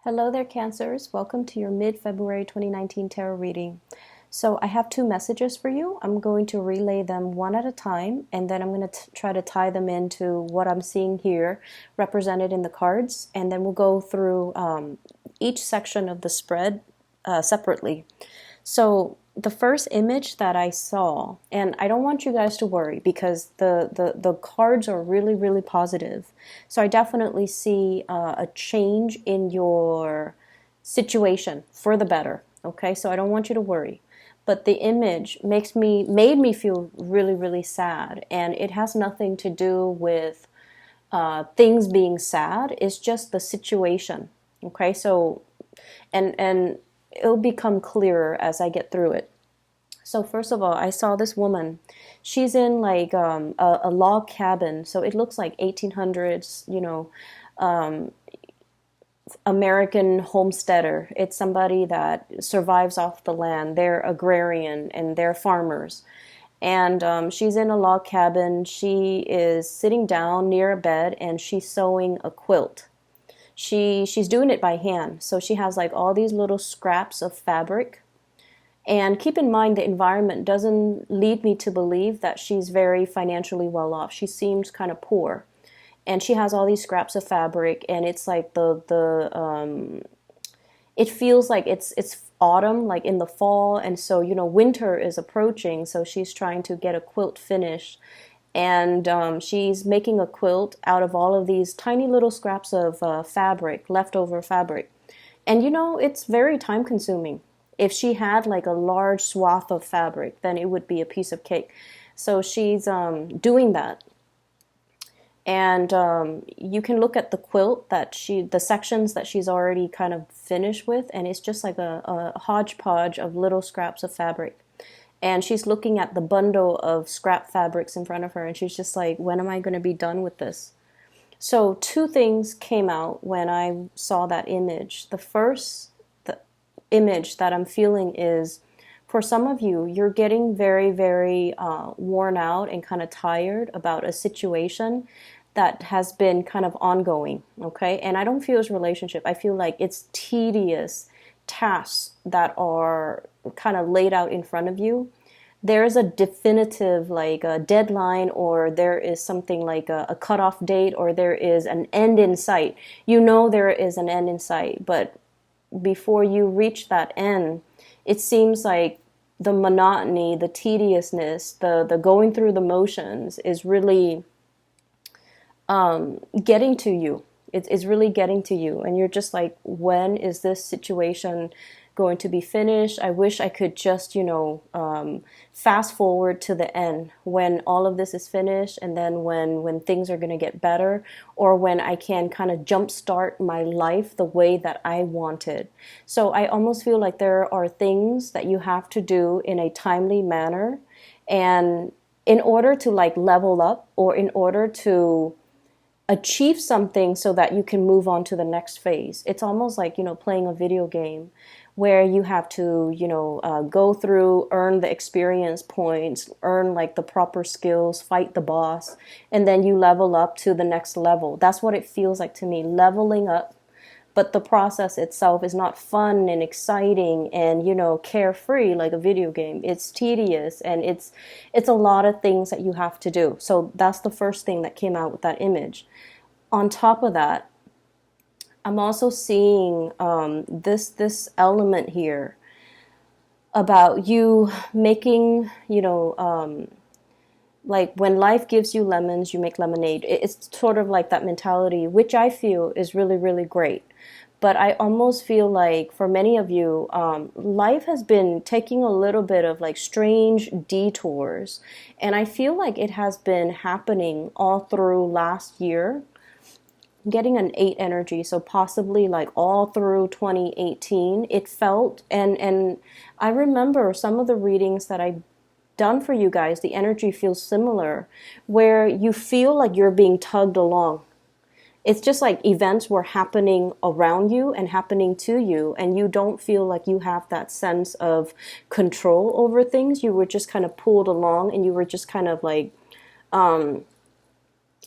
Hello there, Cancers. Welcome to your mid-February 2019 tarot reading. So I have two messages for you. I'm going to relay them one at a time, and then I'm going to try to tie them into what I'm seeing here represented in the cards, and then we'll go through each section of the spread separately. So the first image that I saw, and I don't want you guys to worry because the cards are really, really positive. So I definitely see a change in your situation for the better. Okay, so I don't want you to worry. But the image made me feel really, really sad, and it has nothing to do with things being sad. It's just the situation. Okay, so and it'll become clearer as I get through it. So first of all, I saw this woman. She's in like a log cabin, so it looks like 1800s, American homesteader. It's somebody that survives off the land. They're agrarian and they're farmers. And she's in a log cabin. She is sitting down near a bed and she's sewing a quilt. She's doing it by hand. So she has like all these little scraps of fabric. And keep in mind, the environment doesn't lead me to believe that she's very financially well off. She seems kind of poor. And she has all these scraps of fabric, and it's like it feels like it's autumn, like in the fall, and so winter is approaching. So she's trying to get a quilt finished, and she's making a quilt out of all of these tiny little scraps of fabric, leftover fabric, and it's very time consuming. If she had like a large swath of fabric, then it would be a piece of cake. So she's doing that. And you can look at the quilt the sections that she's already kind of finished with, and it's just like a hodgepodge of little scraps of fabric. And she's looking at the bundle of scrap fabrics in front of her, and she's just like, when am I going to be done with this? So two things came out when I saw that image. The first image that I'm feeling is, for some of you, you're getting very, very worn out and kind of tired about a situation that has been kind of ongoing, okay? And I don't feel it's a relationship. I feel like it's tedious tasks that are kind of laid out in front of you. There is a definitive like a deadline, or there is something like a cutoff date, or there is an end in sight. There is an end in sight, but before you reach that end, it seems like the monotony, the tediousness, the going through the motions is really getting to you. It's really getting to you. And you're just like, when is this situation going to be finished? I wish I could just, fast forward to the end when all of this is finished, and then when things are going to get better, or when I can kind of jumpstart my life the way that I wanted. So I almost feel like there are things that you have to do in a timely manner, and in order to like level up, or in order to achieve something so that you can move on to the next phase. It's almost like, playing a video game where you have to, go through, earn the experience points, earn like the proper skills, fight the boss, and then you level up to the next level. That's what it feels like to me, leveling up. But the process itself is not fun and exciting and, carefree like a video game. It's tedious, and it's a lot of things that you have to do. So that's the first thing that came out with that image. On top of that, I'm also seeing this element here about you making, like when life gives you lemons, you make lemonade. It's sort of like that mentality, which I feel is really, really great. But I almost feel like for many of you, life has been taking a little bit of like strange detours. And I feel like it has been happening all through last year. I'm getting an 8 energy, so possibly like all through 2018. It felt, and I remember some of the readings that I've done for you guys, the energy feels similar, where you feel like you're being tugged along. It's just like events were happening around you and happening to you, and you don't feel like you have that sense of control over things. You were just kind of pulled along, and you were just kind of like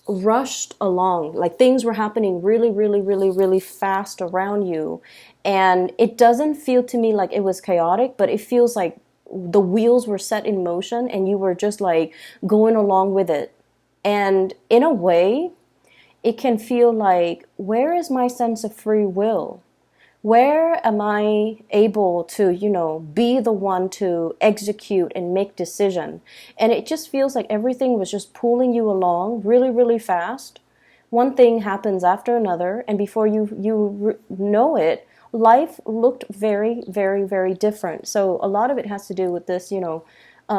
rushed along. Like things were happening really, really, really, really fast around you. And it doesn't feel to me like it was chaotic, but it feels like the wheels were set in motion and you were just like going along with it. And in a way, it can feel like, where is my sense of free will? Where am I able to, be the one to execute and make decision? And it just feels like everything was just pulling you along really, really fast. One thing happens after another, and before you know it, life looked very, very, very different. So a lot of it has to do with this,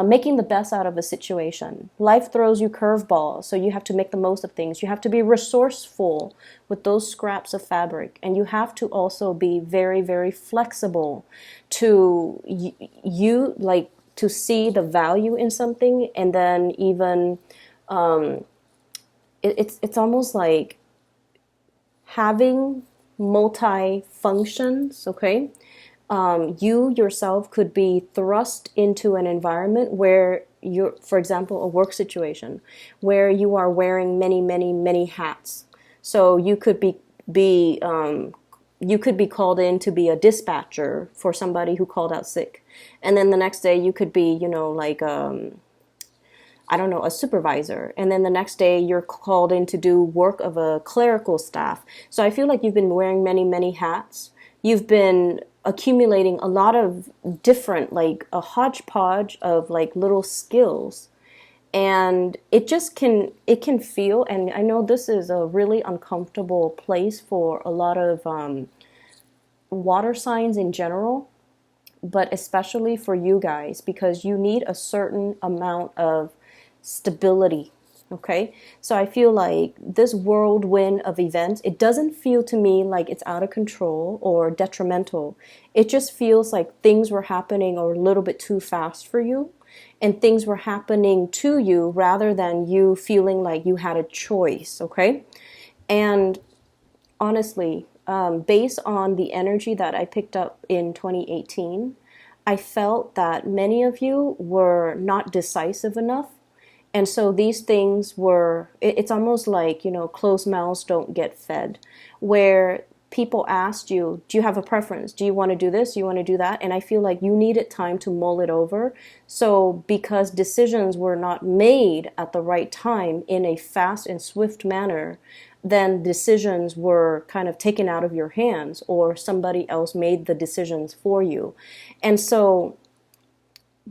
making the best out of a situation. Life throws you curveballs, so you have to make the most of things. You have to be resourceful with those scraps of fabric, and you have to also be very, very flexible to you like to see the value in something, and then even it's almost like having multi functions. Okay, you yourself could be thrust into an environment where you're, for example, a work situation where you are wearing many, many, many hats. So you could be called in to be a dispatcher for somebody who called out sick, and then the next day you could be, like I don't know, a supervisor. And then the next day you're called in to do work of a clerical staff. So I feel like you've been wearing many, many hats. You've been accumulating a lot of different, like a hodgepodge of like little skills. And it can feel, and I know this is a really uncomfortable place for a lot of water signs in general, but especially for you guys, because you need a certain amount of stability. Okay, so I feel like this whirlwind of events, it doesn't feel to me like it's out of control or detrimental. It just feels like things were happening a little bit too fast for you, and things were happening to you rather than you feeling like you had a choice. Okay, and honestly, based on the energy that I picked up in 2018, I felt that many of you were not decisive enough. And so these things were, it's almost like, closed mouths don't get fed, where people asked you, do you have a preference? Do you want to do this? Do you want to do that? And I feel like you needed time to mull it over. So because decisions were not made at the right time in a fast and swift manner, then decisions were kind of taken out of your hands, or somebody else made the decisions for you. And so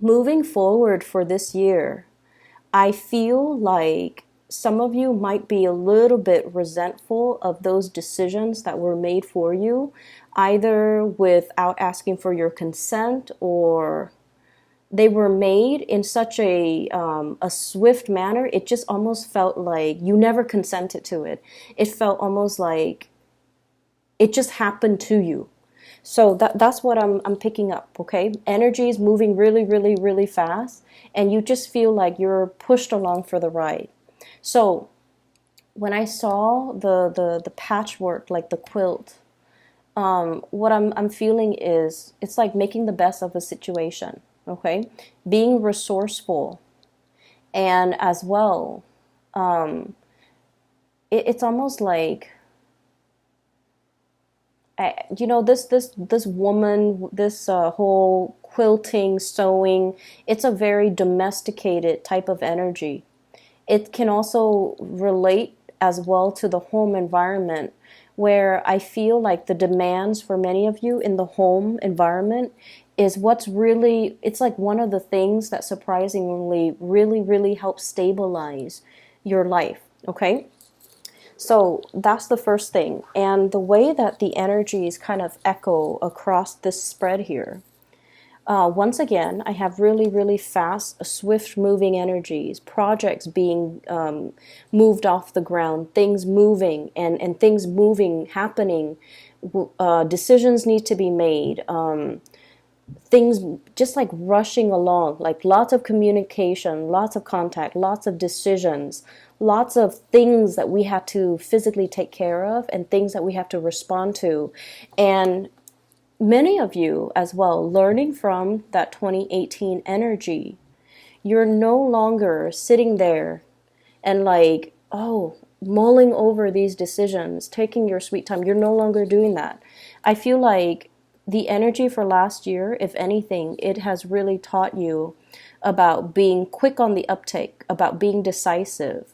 moving forward for this year, I feel like some of you might be a little bit resentful of those decisions that were made for you, either without asking for your consent, or they were made in such a swift manner. It just almost felt like you never consented to it. It felt almost like it just happened to you. So that's what I'm picking up, okay? Energy is moving really, really, really fast, and you just feel like you're pushed along for the ride. So when I saw the patchwork, like the quilt, what I'm feeling is it's like making the best of a situation, okay? Being resourceful, and as well, it's almost like this woman, this whole quilting, sewing, it's a very domesticated type of energy. It can also relate as well to the home environment, where I feel like the demands for many of you in the home environment is what's really, it's like one of the things that surprisingly really, really helps stabilize your life, okay? So that's the first thing. And the way that the energies kind of echo across this spread here, once again, I have really, really fast, swift moving energies, projects being moved off the ground, things moving, and things moving, happening, decisions need to be made, things just like rushing along, like lots of communication, lots of contact, lots of decisions, lots of things that we have to physically take care of, and things that we have to respond to. And many of you as well, learning from that 2018 energy, you're no longer sitting there and like, oh, mulling over these decisions, taking your sweet time. You're no longer doing that. I feel like the energy for last year, if anything, it has really taught you about being quick on the uptake, about being decisive,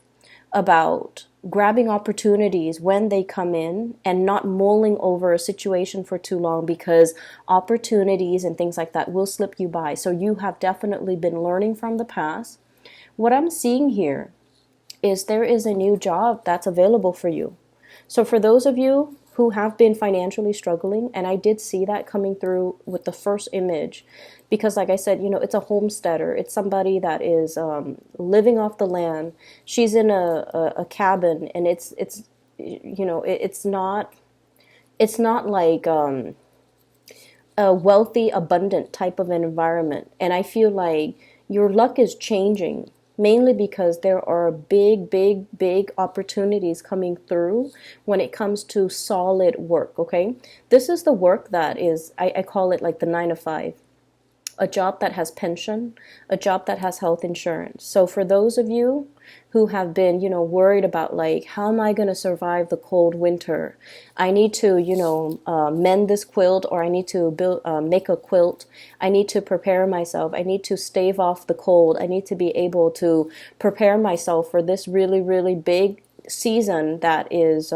about grabbing opportunities when they come in and not mulling over a situation for too long, because opportunities and things like that will slip you by. So you have definitely been learning from the past. What I'm seeing here is there is a new job that's available for you. So for those of you who have been financially struggling, and I did see that coming through with the first image, because like I said, it's a homesteader. It's somebody that is living off the land. She's in a cabin, and it's not like a wealthy, abundant type of an environment. And I feel like your luck is changing, mainly because there are big, big, big opportunities coming through when it comes to solid work, okay? This is the work that is, I call it like the 9 to 5. A job that has pension, a job that has health insurance. So for those of you who have been, worried about like, how am I going to survive the cold winter? I need to, mend this quilt, or I need to make a quilt. I need to prepare myself. I need to stave off the cold. I need to be able to prepare myself for this really, really big season that is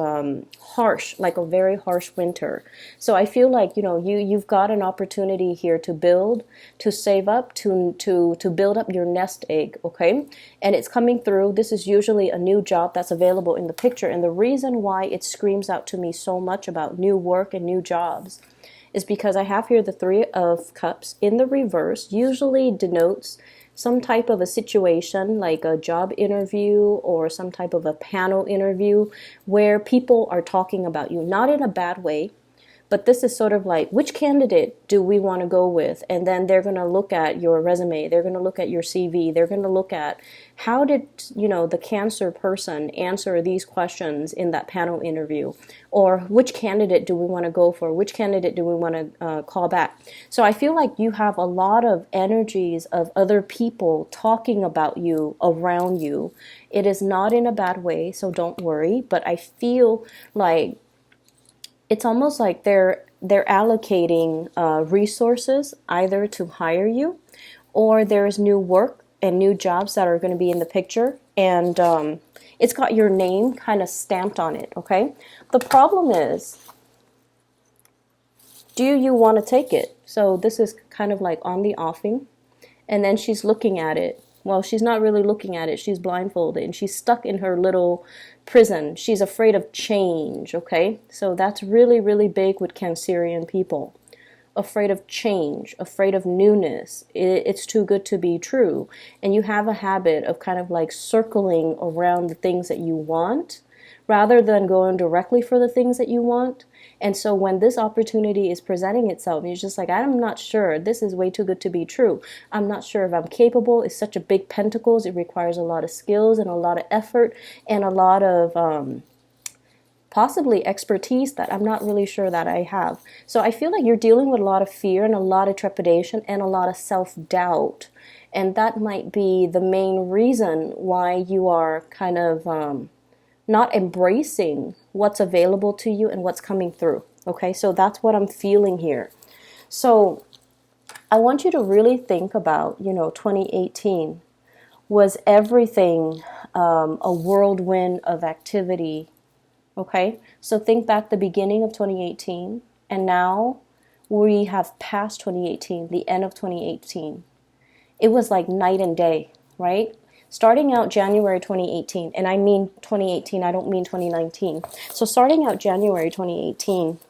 harsh, like a very harsh winter. So I feel like you've got an opportunity here to build, to save up, to build up your nest egg, okay? And it's coming through. This is usually a new job that's available in the picture, and the reason why it screams out to me so much about new work and new jobs is because I have here the 3 of Cups in the reverse. Usually denotes some type of a situation, like a job interview or some type of a panel interview where people are talking about you, not in a bad way, but this is sort of like, which candidate do we want to go with? And then they're going to look at your resume, they're going to look at your CV, they're going to look at how did, the cancer person answer these questions in that panel interview, or which candidate do we want to go for, which candidate do we want to call back. So I feel like you have a lot of energies of other people talking about you around you. It is not in a bad way, so don't worry, but I feel like it's almost like they're allocating resources either to hire you, or there's new work and new jobs that are going to be in the picture, and it's got your name kind of stamped on it, okay? The problem is, do you want to take it? So this is kind of like on the offing, and then she's looking at it. Well, she's not really looking at it. She's blindfolded, and she's stuck in her little prison. She's afraid of change, okay? So that's really, really big with Cancerian people. Afraid of change, afraid of newness. It's too good to be true. And you have a habit of kind of like circling around the things that you want rather than going directly for the things that you want. And so when this opportunity is presenting itself, you're just like, I'm not sure. This is way too good to be true. I'm not sure if I'm capable. It's such a big pentacles. It requires a lot of skills and a lot of effort and a lot of possibly expertise that I'm not really sure that I have. So I feel like you're dealing with a lot of fear and a lot of trepidation and a lot of self-doubt. And that might be the main reason why you are kind of not embracing what's available to you and what's coming through. Okay, so that's what I'm feeling here. So I want you to really think about, 2018 was everything a whirlwind of activity. Okay, so think back the beginning of 2018, and now we have passed 2018, the end of 2018. It was like night and day, right? Starting out January 2018, and I mean 2018, I don't mean 2019. So starting out January 2018,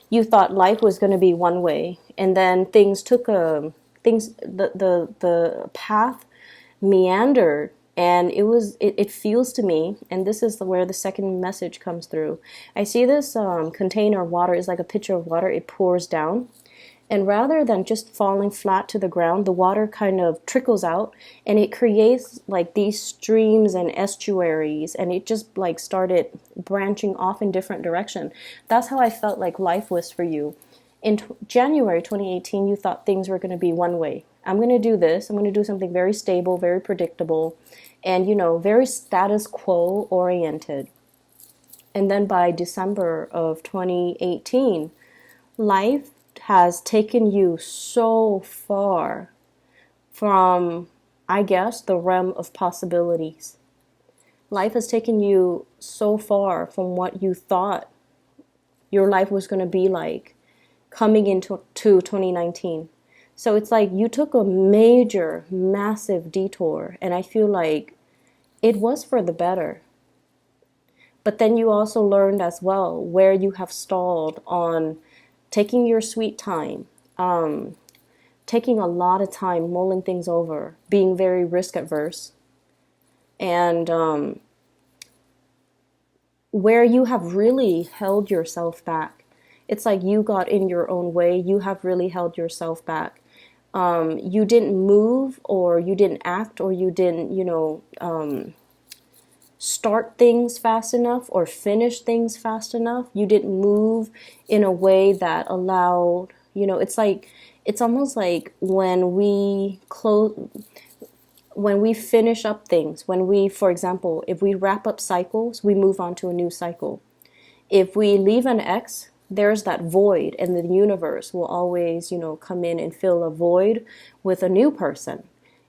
you thought life was going to be one way, and then things took the path meandered. And it feels to me, and this is where the second message comes through. I see this container of water is like a pitcher of water. It pours down. And rather than just falling flat to the ground, the water kind of trickles out, and it creates like these streams and estuaries, and it just like started branching off in different direction. That's how I felt like life was for you. In January 2018, you thought things were going to be one way. I'm going to do this. I'm going to do something very stable, very predictable, and, very status quo oriented. And then by December of 2018, life has taken you so far from, I guess, the realm of possibilities. Life has taken you so far from what you thought your life was going to be like coming into 2019. So it's like you took a major, massive detour, and I feel like it was for the better. But then you also learned as well where you have stalled on taking your sweet time, taking a lot of time mulling things over, being very risk adverse, and where you have really held yourself back. It's like you got in your own way. You have really held yourself back. You didn't move, or you didn't act, or you didn't, start things fast enough or finish things fast enough. You didn't move in a way that allowed, it's almost like when we finish up things, for example, if we wrap up cycles, we move on to a new cycle. If we leave an ex, there's that void, and the universe will always, come in and fill a void with a new person.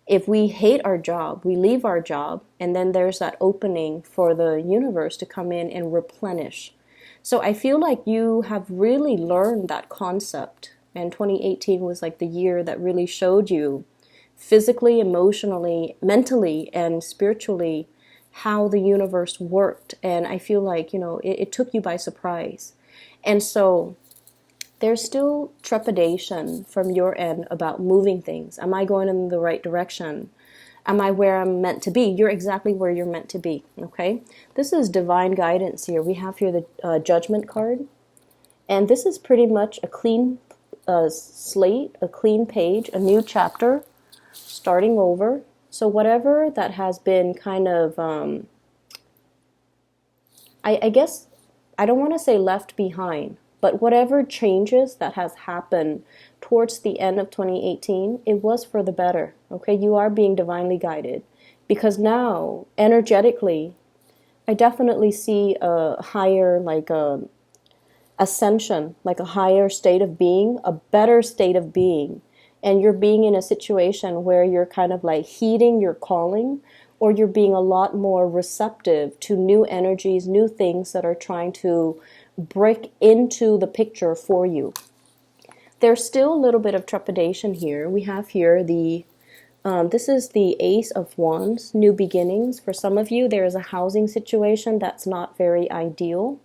If we hate our job, we leave our job, and then there's that opening for the universe to come in and replenish. So I feel like you have really learned that concept, and 2018 was like the year that really showed you physically, emotionally, mentally, and spiritually how the universe worked. And I feel like, it took you by surprise. And so there's still trepidation from your end about moving things. Am I going in the right direction? Am I where I'm meant to be? You're exactly where you're meant to be, okay? This is divine guidance here. We have here the judgment card. And this is pretty much a clean slate, a clean page, a new chapter, starting over. So whatever that has been kind of, I guess, I don't want to say left behind, but whatever changes that has happened towards the end of 2018, it was for the better, okay? You are being divinely guided, because now, energetically, I definitely see a higher, like ascension, like a higher state of being, a better state of being. And you're being in a situation where you're kind of like heeding your calling, or you're being a lot more receptive to new energies, new things that are trying to break into the picture for you. There's still a little bit of trepidation here. We have here this is the Ace of Wands, new beginnings. For some of you, there is a housing situation that's not very ideal.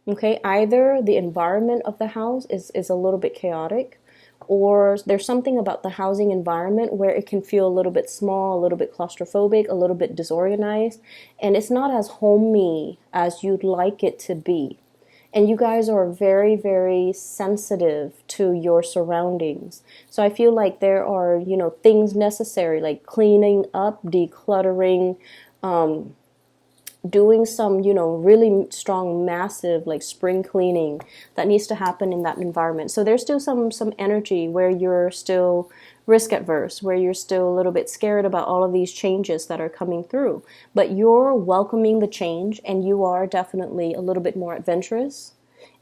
Okay, either the environment of the house is a little bit chaotic, or there's something about the housing environment where it can feel a little bit small, a little bit claustrophobic, a little bit disorganized, and it's not as homey as you'd like it to be. And you guys are very, very sensitive to your surroundings. So I feel like there are, things necessary, like cleaning up, decluttering, doing some, really strong, massive, like spring cleaning that needs to happen in that environment. So there's still some energy where you're still risk adverse, where you're still a little bit scared about all of these changes that are coming through. But you're welcoming the change, and you are definitely a little bit more adventurous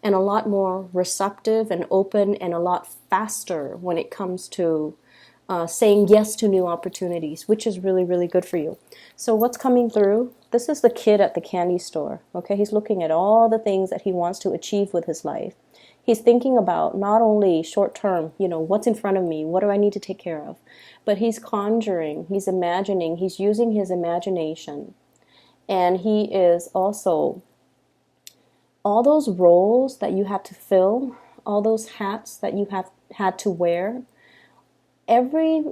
and a lot more receptive and open, and a lot faster when it comes to saying yes to new opportunities, which is really, really good for you. So what's coming through? This is the kid at the candy store. Okay, he's looking at all the things that he wants to achieve with his life. He's thinking about not only short term, what's in front of me, what do I need to take care of, but he's conjuring, he's imagining, he's using his imagination. And he is also, all those roles that you had to fill, all those hats that you have had to wear, every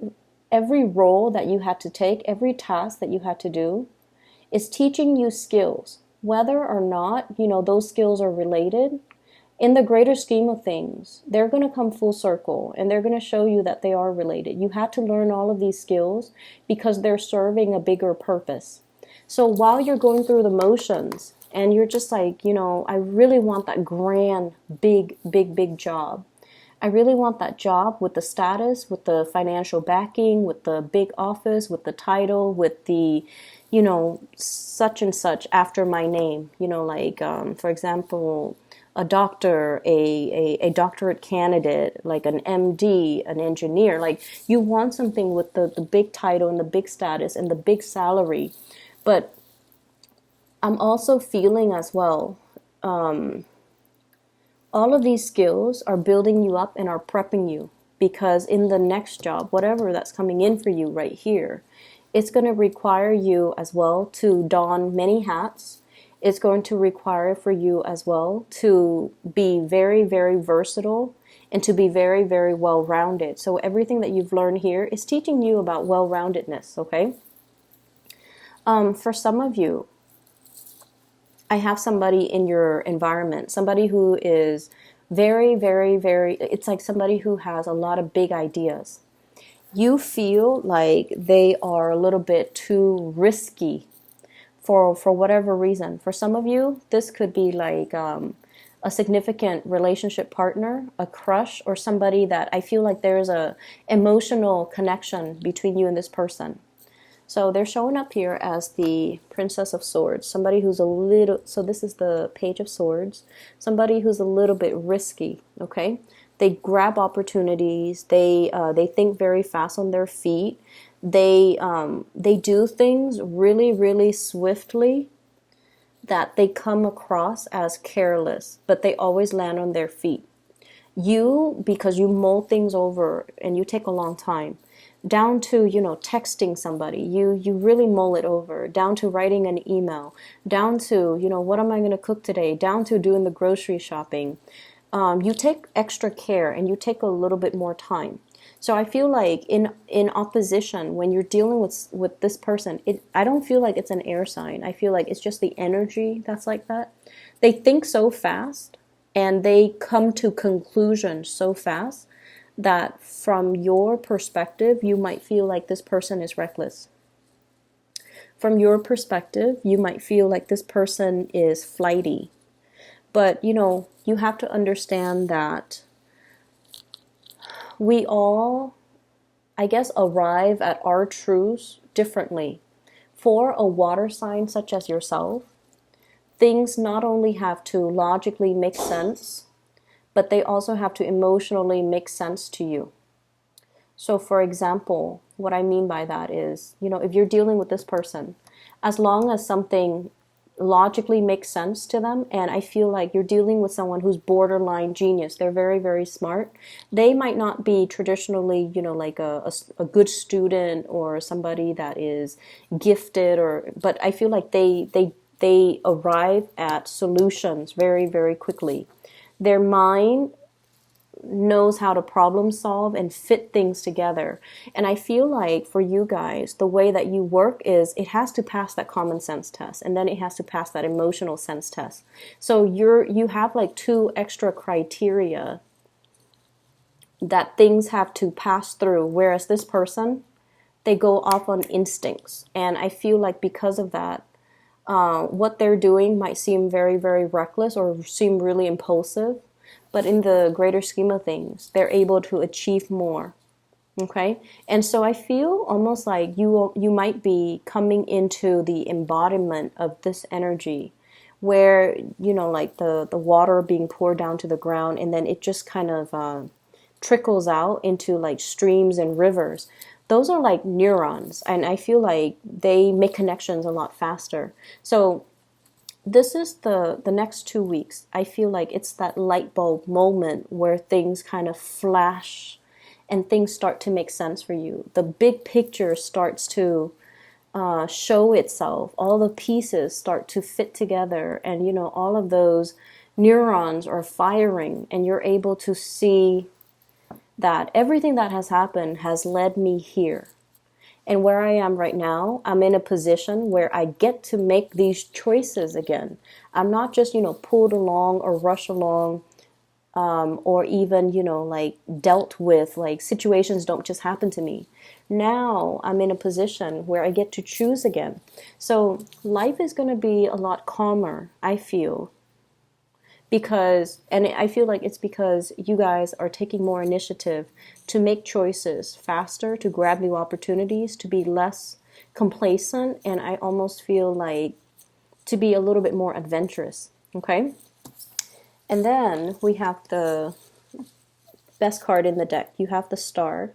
role that you had to take, every task that you had to do is teaching you skills, whether or not, those skills are related. In the greater scheme of things, they're going to come full circle, and they're going to show you that they are related. You had to learn all of these skills because they're serving a bigger purpose. So while you're going through the motions and you're just like, I really want that grand, big, big, big job. I really want that job with the status, with the financial backing, with the big office, with the title, with the, such and such after my name. Like, for example, a doctor, a doctorate candidate, like an MD, an engineer. Like, you want something with the big title and the big status and the big salary. But I'm also feeling as well, all of these skills are building you up and are prepping you, because in the next job, whatever that's coming in for you right here, it's going to require you as well to don many hats. It's going to require for you as well to be very, very versatile and to be very, very well rounded. So everything that you've learned here is teaching you about well roundedness, okay? For some of you, I have somebody in your environment, somebody who is very, very, very, it's like somebody who has a lot of big ideas. You feel like they are a little bit too risky for whatever reason. For some of you, this could be like a significant relationship partner, a crush, or somebody that I feel like there's a emotional connection between you and this person. So they're showing up here as the Princess of Swords, somebody who's a little, so this is the Page of Swords, somebody who's a little bit risky, okay? They grab opportunities, they think very fast on their feet, they do things really, really swiftly that they come across as careless, but they always land on their feet. You, because you mull things over and you take a long time, down to, texting somebody, you really mull it over, down to writing an email, down to, what am I going to cook today, down to doing the grocery shopping. You take extra care and you take a little bit more time. So I feel like in opposition, when you're dealing with this person, I don't feel like it's an air sign. I feel like it's just the energy that's like that. They think so fast and they come to conclusions so fast that from your perspective, you might feel like this person is reckless. From your perspective, you might feel like this person is flighty. But, you have to understand that we all, I guess, arrive at our truths differently. For a water sign such as yourself, things not only have to logically make sense, but they also have to emotionally make sense to you. So for example, what I mean by that is, if you're dealing with this person, as long as something logically makes sense to them, and I feel like you're dealing with someone who's borderline genius, they're very, very smart. They might not be traditionally, like a good student or somebody that is gifted, but I feel like they arrive at solutions very, very quickly. Their mind knows how to problem solve and fit things together. And I feel like for you guys, the way that you work is it has to pass that common sense test, and then it has to pass that emotional sense test. So you have like two extra criteria that things have to pass through, whereas this person, they go off on instincts. And I feel like because of that, what they're doing might seem very, very reckless or seem really impulsive, but in the greater scheme of things, they're able to achieve more. Okay? And so I feel almost like you might be coming into the embodiment of this energy where, like the water being poured down to the ground, and then it just kind of trickles out into like streams and rivers. Those are like neurons, and I feel like they make connections a lot faster. So this is the next 2 weeks. I feel like it's that light bulb moment where things kind of flash and things start to make sense for you. The big picture starts to show itself. All the pieces start to fit together, and all of those neurons are firing, and you're able to see that everything that has happened has led me here. And where I am right now, I'm in a position where I get to make these choices again. I'm not just, pulled along or rushed along, or even, like dealt with, like situations don't just happen to me. Now I'm in a position where I get to choose again. So life is going to be a lot calmer, I feel, because, and I feel like it's because you guys are taking more initiative to make choices faster, to grab new opportunities, to be less complacent, and I almost feel like to be a little bit more adventurous. Okay. And then we have the best card in the deck. You have the Star.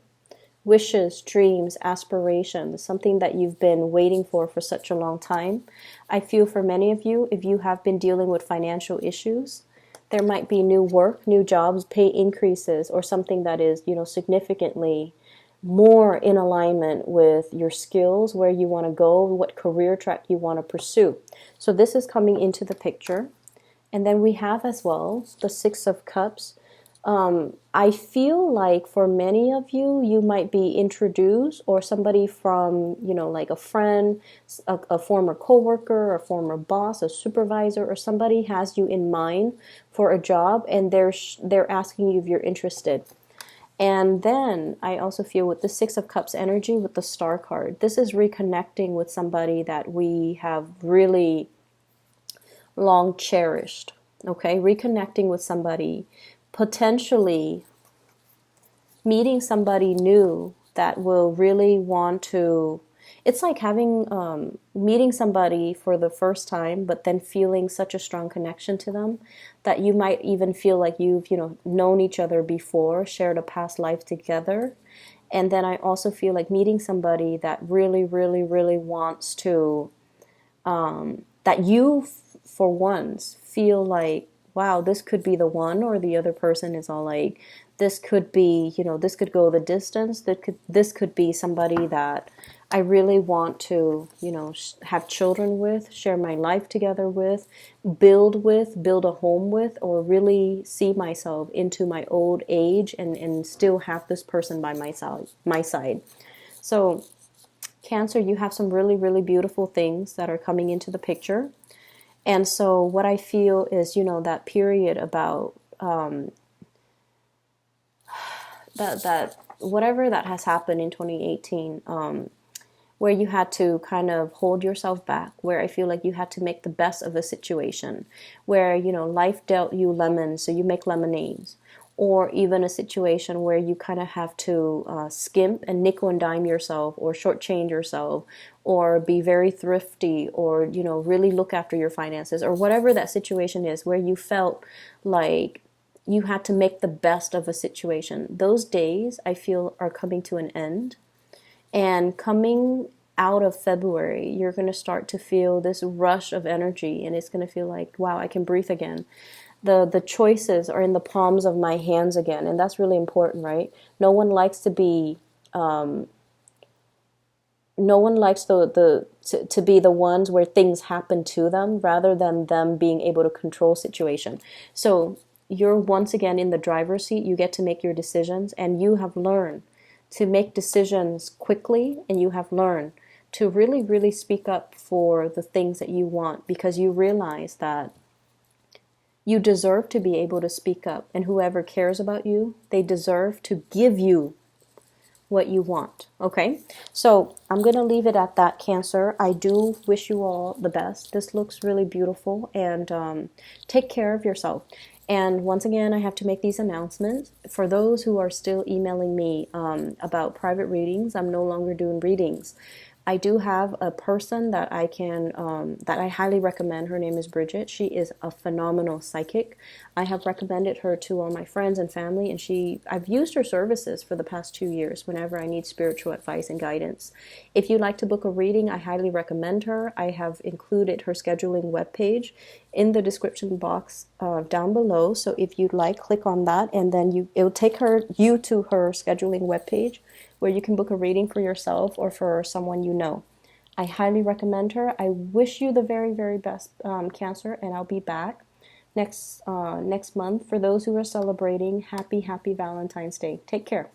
Wishes, dreams, aspirations, something that you've been waiting for such a long time. I feel for many of you, if you have been dealing with financial issues, there might be new work, new jobs, pay increases, or something that is, significantly more in alignment with your skills, where you want to go, what career track you want to pursue. So this is coming into the picture. And then we have as well the Six of Cups. I feel like for many of you, you might be introduced, or somebody from, like a friend, a former coworker, a former boss, a supervisor, or somebody has you in mind for a job, and they're asking you if you're interested. And then I also feel with the Six of Cups energy with the Star card, this is reconnecting with somebody that we have really long cherished. Okay, reconnecting with somebody, potentially meeting somebody new that will really want to, it's like having meeting somebody for the first time, but then feeling such a strong connection to them that you might even feel like you've known each other before, shared a past life together. And then I also feel like meeting somebody that really, really, really wants to, that you for once feel like, wow, this could be the one, or the other person is all like, this could be, this could go the distance. This could be somebody that I really want to, have children with, share my life together with, build a home with, or really see myself into my old age and still have this person by my side. So Cancer, you have some really, really beautiful things that are coming into the picture. And so what I feel is, that period about that whatever that has happened in 2018, where you had to kind of hold yourself back, where I feel like you had to make the best of a situation, where, life dealt you lemons, so you make lemonades, or even a situation where you kind of have to skimp and nickel and dime yourself, or shortchange yourself, or be very thrifty, or, really look after your finances, or whatever that situation is, where you felt like you had to make the best of a situation. Those days, I feel, are coming to an end. And coming out of February, you're going to start to feel this rush of energy, and it's going to feel like, wow, I can breathe again. The choices are in the palms of my hands again, and that's really important, right? No one likes to be no one likes to be the ones where things happen to them rather than them being able to control situation. So you're once again in the driver's seat. You get to make your decisions, and you have learned to make decisions quickly, and you have learned to really, really speak up for the things that you want, because you realize that you deserve to be able to speak up, and whoever cares about you, they deserve to give you what you want. Okay, so I'm going to leave it at that, Cancer. I do wish you all the best. This looks really beautiful, and take care of yourself. And once again, I have to make these announcements. For those who are still emailing me about private readings, I'm no longer doing readings. I do have a person that that I highly recommend. Her name is Bridget. She is a phenomenal psychic. I have recommended her to all my friends and family, and I've used her services for the past 2 years whenever I need spiritual advice and guidance. If you'd like to book a reading, I highly recommend her. I have included her scheduling webpage in the description box down below. So if you'd like, click on that, and then it'll take you to her scheduling webpage, where you can book a reading for yourself or for someone you know. I highly recommend her. I wish you the very, very best, Cancer, and I'll be back next month. For those who are celebrating, happy Valentine's Day. Take care.